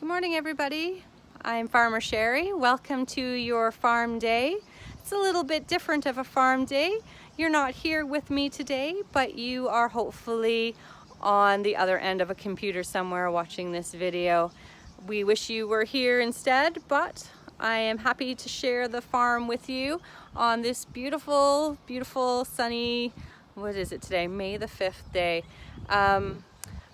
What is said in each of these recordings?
Good morning, everybody. I'm Farmer Sherry. Welcome to your farm day. It's a little bit different of a farm day. You're not here with me today, but you are hopefully on the other end of a computer somewhere watching this video. We wish you were here instead, but I am happy to share the farm with you on this beautiful, beautiful sunny, what is it today? May the 5th day.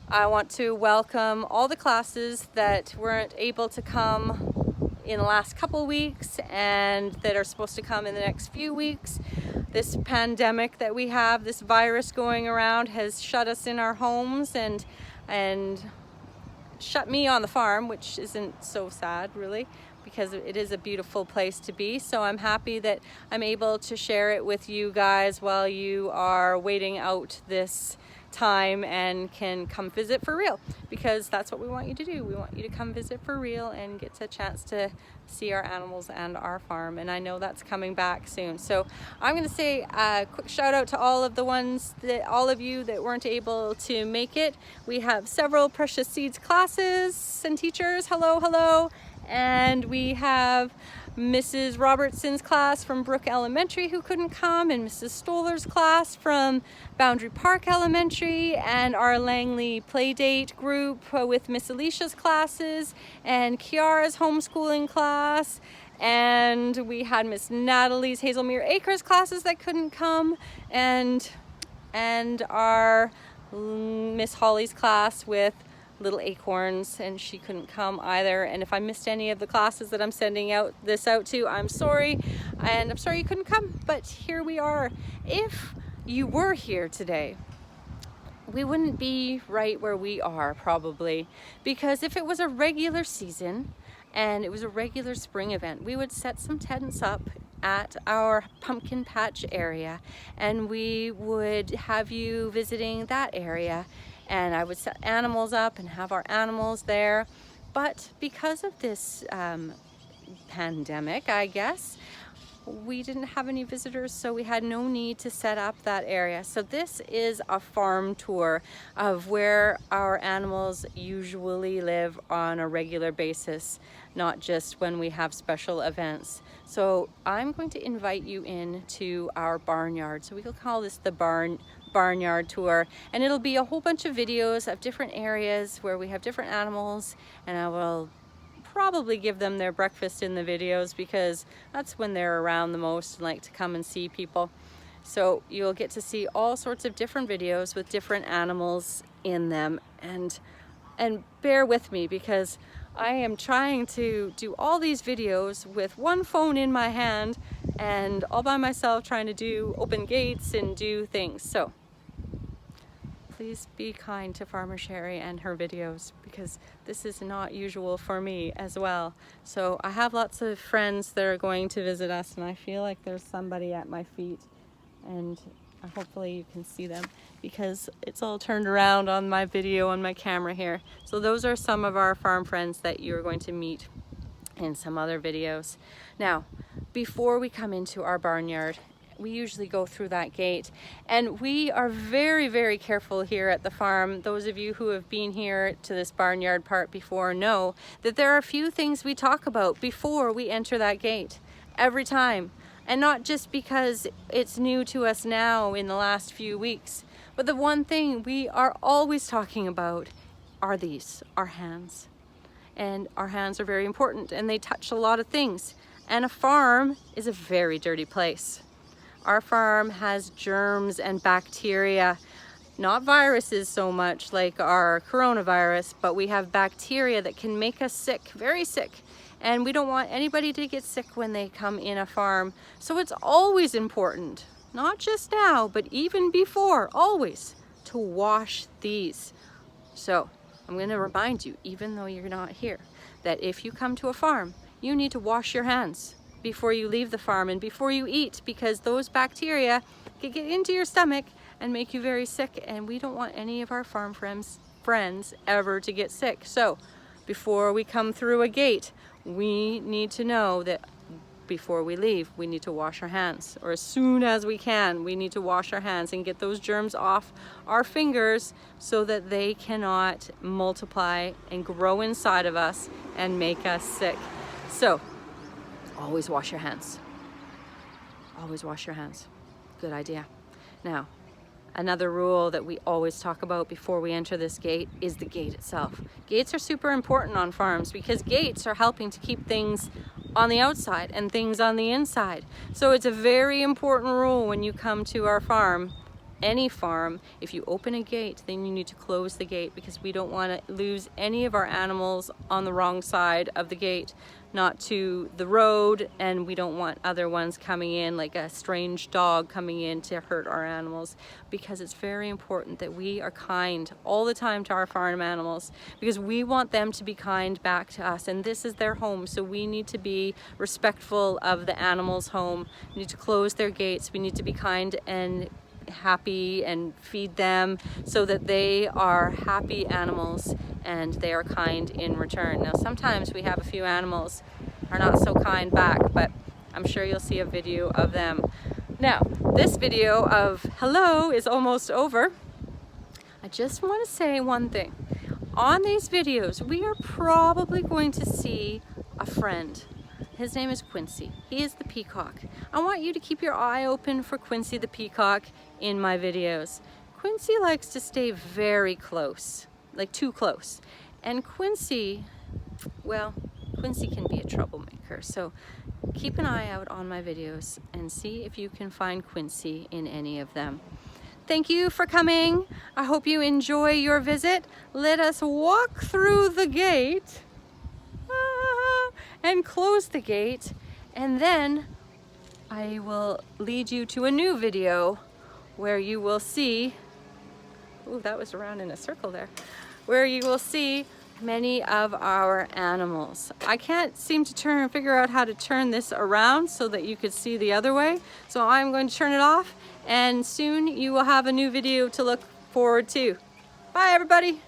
I want to welcome all the classes that weren't able to come in the last couple weeks and that are supposed to come in the next few weeks. This pandemic that we have, this virus going around, has shut us in our homes and shut me on the farm, which isn't so sad really, because it is a beautiful place to be. So I'm happy that I'm able to share it with you guys while you are waiting out this time and can come visit for real, because that's what we want you to do. We want you to come visit for real and get a chance to see our animals and our farm, and I know that's coming back soon. So I'm going to say a quick shout out to all of you that weren't able to make it. We have several Precious Seeds classes and teachers. Hello. And we have Mrs. Robertson's class from Brook Elementary who couldn't come, and Mrs. Stoller's class from Boundary Park Elementary, and our Langley Playdate group with Miss Alicia's classes, and Kiara's homeschooling class, and we had Miss Natalie's Hazelmere Acres classes that couldn't come, and our Miss Holly's class with Little Acorns, and she couldn't come either. And if I missed any of the classes that I'm sending this out to, I'm sorry, and I'm sorry you couldn't come, but here we are. If you were here today, we wouldn't be right where we are probably, because if it was a regular season and it was a regular spring event, we would set some tents up at our pumpkin patch area and we would have you visiting that area, and I would set animals up and have our animals there. But because of this pandemic, I guess, we didn't have any visitors, so we had no need to set up that area. So this is a farm tour of where our animals usually live on a regular basis, not just when we have special events. So I'm going to invite you into our barnyard. So we will call this the barnyard tour, and it'll be a whole bunch of videos of different areas where we have different animals, and I will probably give them their breakfast in the videos because that's when they're around the most and like to come and see people. So you'll get to see all sorts of different videos with different animals in them, and bear with me because I am trying to do all these videos with one phone in my hand and all by myself, trying to open gates and do things. So please be kind to Farmer Sherry and her videos, because this is not usual for me as well. So I have lots of friends that are going to visit us, and I feel like there's somebody at my feet, and hopefully you can see them because it's all turned around on my video on my camera here. So those are some of our farm friends that you're going to meet in some other videos. Now, before we come into our barnyard, we usually go through that gate, and we are very, very careful here at the farm. Those of you who have been here to this barnyard part before know that there are a few things we talk about before we enter that gate every time. And not just because it's new to us now in the last few weeks, but the one thing we are always talking about are our hands. And our hands are very important, and they touch a lot of things. And a farm is a very dirty place. Our farm has germs and bacteria, not viruses so much like our coronavirus, but we have bacteria that can make us sick, very sick. And we don't want anybody to get sick when they come in a farm. So it's always important, not just now, but even before, always, to wash these. So I'm going to remind you, even though you're not here, that if you come to a farm, you need to wash your hands before you leave the farm and before you eat, because those bacteria can get into your stomach and make you very sick, and we don't want any of our farm friends ever to get sick. So before we come through a gate, we need to know that before we leave, we need to wash our hands, or as soon as we can, we need to wash our hands and get those germs off our fingers so that they cannot multiply and grow inside of us and make us sick. So always wash your hands. Always wash your hands. Good idea. Now, another rule that we always talk about before we enter this gate is the gate itself. Gates are super important on farms because gates are helping to keep things on the outside and things on the inside. So it's a very important rule when you come to our farm, any farm. If you open a gate, then you need to close the gate because we don't want to lose any of our animals on the wrong side of the gate, not to the road, and we don't want other ones coming in, like a strange dog coming in to hurt our animals, because it's very important that we are kind all the time to our farm animals because we want them to be kind back to us, and this is their home, so we need to be respectful of the animals' home. We need to close their gates. We need to be kind and happy and feed them so that they are happy animals and they are kind in return. Now sometimes we have a few animals are not so kind back, but I'm sure you'll see a video of them. Now this video of hello is almost over. I just want to say one thing. On these videos we are probably going to see a friend. His name is Quincy. He is the peacock. I want you to keep your eye open for Quincy the peacock in my videos. Quincy likes to stay very close, like too close. And Quincy, well, Quincy can be a troublemaker. So keep an eye out on my videos and see if you can find Quincy in any of them. Thank you for coming. I hope you enjoy your visit. Let us walk through the gate and close the gate, and then I will lead you to a new video where you will see, ooh, that was around in a circle there, where you will see many of our animals. I can't seem to figure out how to turn this around so that you could see the other way, so I'm going to turn it off, and soon you will have a new video to look forward to. Bye everybody.